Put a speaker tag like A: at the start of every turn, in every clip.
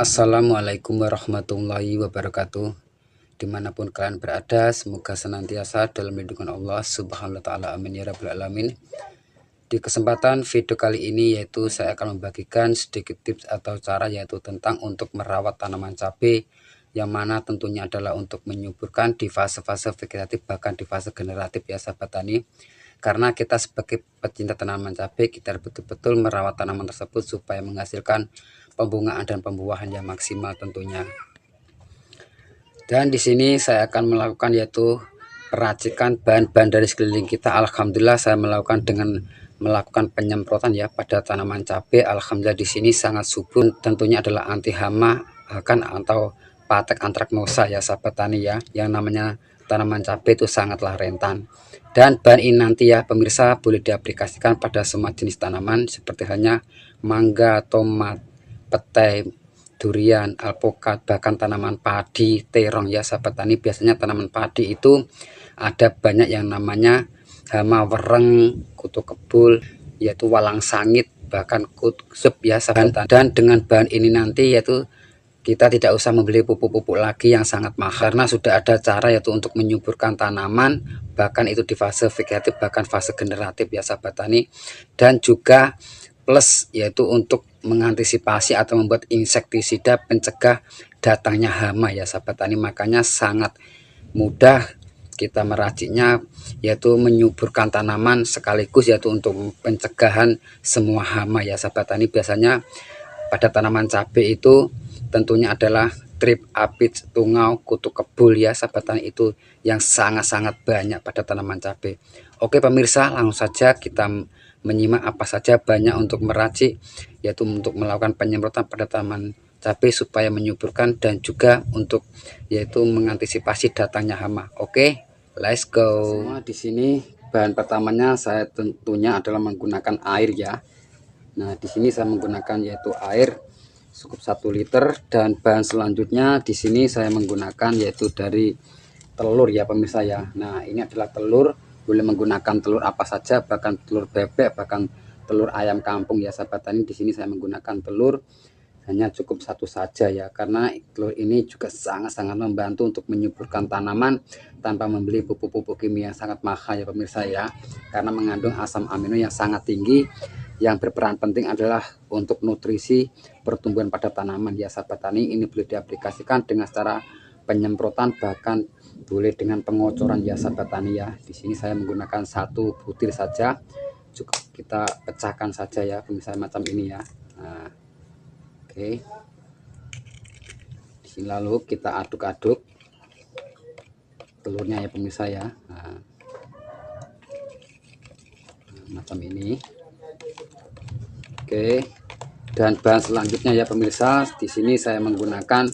A: Assalamualaikum warahmatullahi wabarakatuh. Dimanapun kalian berada, semoga senantiasa dalam lindungan Allah Subhanahu wa Ta'ala. Amin ya Rabbal Alamin. Di kesempatan video kali ini yaitu saya akan membagikan sedikit tips atau cara yaitu tentang untuk merawat tanaman cabai, yang mana tentunya adalah untuk menyuburkan di fase-fase vegetatif bahkan di fase generatif ya sahabat tani. Karena kita sebagai pecinta tanaman cabai, kita betul-betul merawat tanaman tersebut supaya menghasilkan pembungaan dan pembuahan yang maksimal tentunya. Dan di sini saya akan melakukan yaitu peracikan bahan-bahan dari sekeliling kita. Alhamdulillah saya melakukan dengan melakukan penyemprotan ya pada tanaman cabai. Alhamdulillah di sini sangat subur. Tentunya adalah anti hama bahkan atau patek antraknosa ya sahabat tani ya. Yang namanya tanaman cabai itu sangatlah rentan. Dan bahan ini nanti ya pemirsa boleh diaplikasikan pada semua jenis tanaman seperti halnya mangga, tomat, petai, durian, alpukat, bahkan tanaman padi, terong ya sahabat tani. Biasanya tanaman padi itu ada banyak yang namanya hama wereng, kutu kebul, yaitu walang sangit, bahkan kutup ya sahabat tani. Dan dengan bahan ini nanti yaitu kita tidak usah membeli pupuk-pupuk lagi yang sangat mahal, karena sudah ada cara yaitu untuk menyuburkan tanaman, bahkan itu di fase vegetatif bahkan fase generatif ya sahabat tani. Dan juga plus yaitu untuk mengantisipasi atau membuat insektisida pencegah datangnya hama ya sahabat tani. Makanya sangat mudah kita meraciknya, yaitu menyuburkan tanaman sekaligus yaitu untuk pencegahan semua hama ya sahabat tani. Biasanya pada tanaman cabai itu tentunya adalah trip, apis, tungau, kutu kebul ya sahabat tani, itu yang sangat-sangat banyak pada tanaman cabai. Oke pemirsa, langsung saja kita menyimak apa saja banyak untuk meracik, yaitu untuk melakukan penyemprotan pada tanaman cabai supaya menyuburkan dan juga untuk yaitu mengantisipasi datangnya hama. Oke, let's go. Semua di sini bahan pertamanya saya tentunya adalah menggunakan air ya. Nah, di sini saya menggunakan yaitu air cukup 1 liter, dan bahan selanjutnya di sini saya menggunakan yaitu dari telur ya pemirsa ya. Nah, ini adalah telur, boleh menggunakan telur apa saja, bahkan telur bebek, bahkan telur ayam kampung ya sahabat tani. Di sini saya menggunakan telur hanya cukup 1 saja ya, karena telur ini juga sangat-sangat membantu untuk menyuburkan tanaman tanpa membeli pupuk-pupuk kimia yang sangat mahal ya pemirsa ya, karena mengandung asam amino yang sangat tinggi yang berperan penting adalah untuk nutrisi pertumbuhan pada tanaman ya sahabat tani. Ini boleh diaplikasikan dengan cara penyemprotan, bahkan boleh dengan pengocoran ya sahabat tani ya. Di sini saya menggunakan 1 butir saja, cukup kita pecahkan saja ya pemirsa macam ini ya. Nah, oke. Di sini lalu kita aduk-aduk telurnya ya pemirsa ya. Nah, macam ini. Oke, dan bahan selanjutnya ya pemirsa, di sini saya menggunakan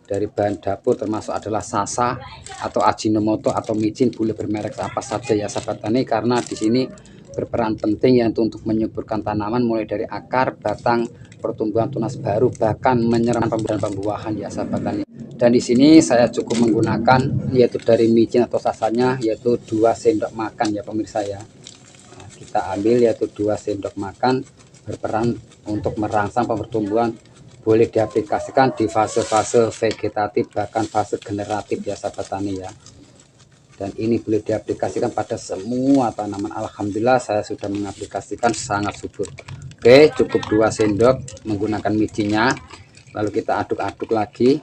A: dari bahan dapur termasuk adalah sasa atau ajinomoto atau micin, boleh bermerek apa saja ya sahabat tani, karena di sini berperan penting ya untuk menyuburkan tanaman mulai dari akar, batang, pertumbuhan tunas baru, bahkan menyerang pembuahan ya sahabat tani. Dan di sini saya cukup menggunakan yaitu dari micin atau sasanya yaitu 2 sendok makan ya pemirsa ya. Nah, kita ambil yaitu 2 sendok makan, berperan untuk merangsang pertumbuhan, boleh diaplikasikan di fase-fase vegetatif bahkan fase generatif ya sahabat tani ya. Dan ini boleh diaplikasikan pada semua tanaman. Alhamdulillah saya sudah mengaplikasikan sangat subur. Oke, cukup 2 sendok menggunakan micinnya, lalu kita aduk-aduk lagi.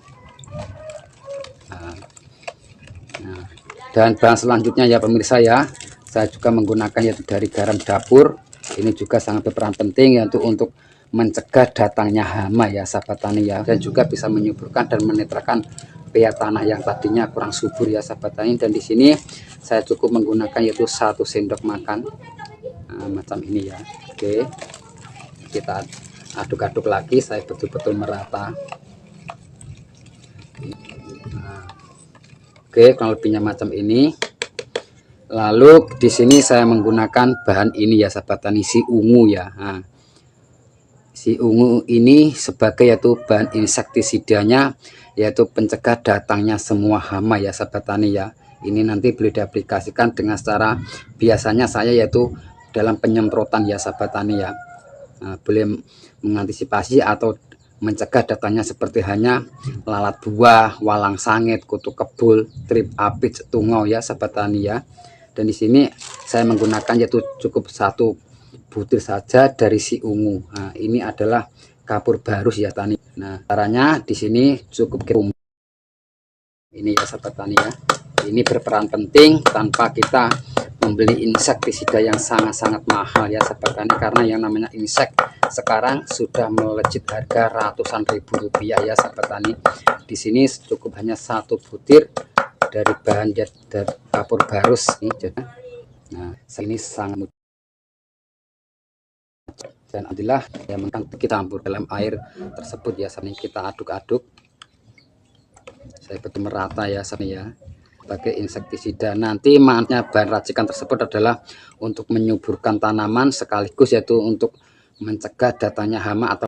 A: Nah, dan bahan selanjutnya ya pemirsa ya, saya juga menggunakan yaitu dari garam dapur. Ini juga sangat berperan penting ya untuk mencegah datangnya hama ya sahabat tani ya, dan juga bisa menyuburkan dan menetralkan pH tanah yang tadinya kurang subur ya sahabat tani. Dan di sini saya cukup menggunakan yaitu 1 sendok makan. Nah, macam ini ya. Oke, kita aduk-aduk lagi, saya betul-betul merata. Nah, oke, kurang lebihnya macam ini. Lalu di sini saya menggunakan bahan ini ya sahabat tani, si ungu ya. Nah, si ungu ini sebagai yaitu bahan insektisidanya, yaitu pencegah datangnya semua hama ya sahabat tani ya. Ini nanti boleh diaplikasikan dengan cara biasanya saya yaitu dalam penyemprotan ya sahabat tani ya. Nah, boleh mengantisipasi atau mencegah datanya seperti hanya lalat buah, walang sangit, kutu kebul, trip apit, tungau ya sahabat tani ya. Dan di sini saya menggunakan yaitu cukup 1 butir saja dari si ungu. Nah, ini adalah kapur barus ya tani. Nah, caranya di sini cukup ini ya sahabat tani ya. Ini berperan penting tanpa kita membeli insektisida yang sangat-sangat mahal ya sahabat tani, karena yang namanya insek sekarang sudah melejit harga ratusan ribu rupiah ya sahabat tani. Di sini cukup hanya 1 butir dari bahan dari kapur barus ini. Nah, ini sangat mudah dan alhamdulillah ya, kita campur dalam air tersebut ya, sambil kita aduk-aduk. Saya betul merata ya sambil ya, pakai insektisida. Nanti manfaatnya bahan racikan tersebut adalah untuk menyuburkan tanaman sekaligus yaitu untuk mencegah datangnya hama atau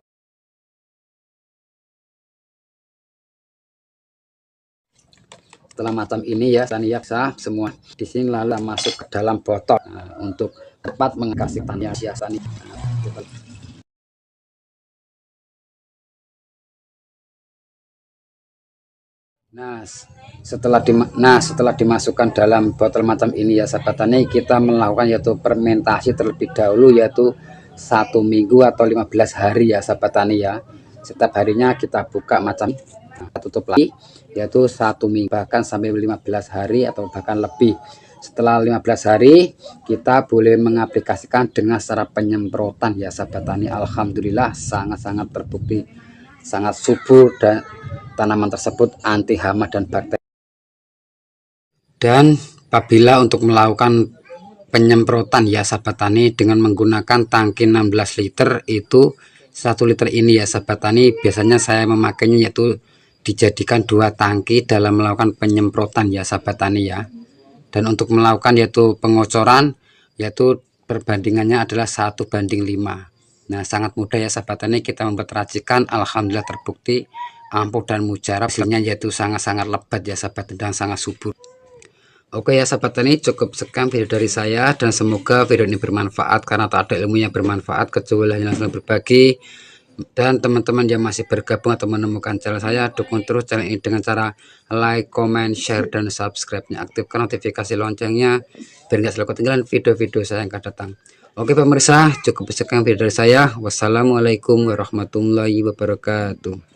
A: setelah macam ini ya tani ya, semua di sini lalu masuk ke dalam botol untuk tepat mengasih tanian hiasan. Nah, setelah dimasukkan dalam botol macam ini ya sahabat tani, kita melakukan yaitu fermentasi terlebih dahulu yaitu 1 minggu atau 15 hari ya sahabat tani ya. Setiap harinya kita buka macam tutup lagi yaitu 1 minggu bahkan sampai 15 hari atau bahkan lebih. Setelah 15 hari kita boleh mengaplikasikan dengan cara penyemprotan ya sahabat tani. Alhamdulillah sangat-sangat terbukti sangat subur dan tanaman tersebut anti hama dan bakteri. Dan apabila untuk melakukan penyemprotan ya sahabat tani dengan menggunakan tangki 16 liter itu 1 liter ini ya sahabat tani, biasanya saya memakainya yaitu dijadikan 2 tangki dalam melakukan penyemprotan ya sahabat tani ya. Dan untuk melakukan yaitu pengocoran yaitu perbandingannya adalah 1:5. Nah, sangat mudah ya sahabat tani kita membuat racikan. Alhamdulillah terbukti ampuh dan mujarab, hasilnya yaitu sangat-sangat lebat ya sahabat dan sangat subur. Oke ya sahabat tani, cukup sekian video dari saya dan semoga video ini bermanfaat, karena tak ada ilmu yang bermanfaat kecuali hanya langsung berbagi. Dan teman-teman yang masih bergabung atau menemukan channel saya, dukung terus channel ini dengan cara like, comment, share, dan subscribe-nya. Aktifkan notifikasi loncengnya biar nggak selalu ketinggalan video-video saya yang akan datang. Oke pemirsa, cukup sekian video dari saya. Wassalamualaikum warahmatullahi wabarakatuh.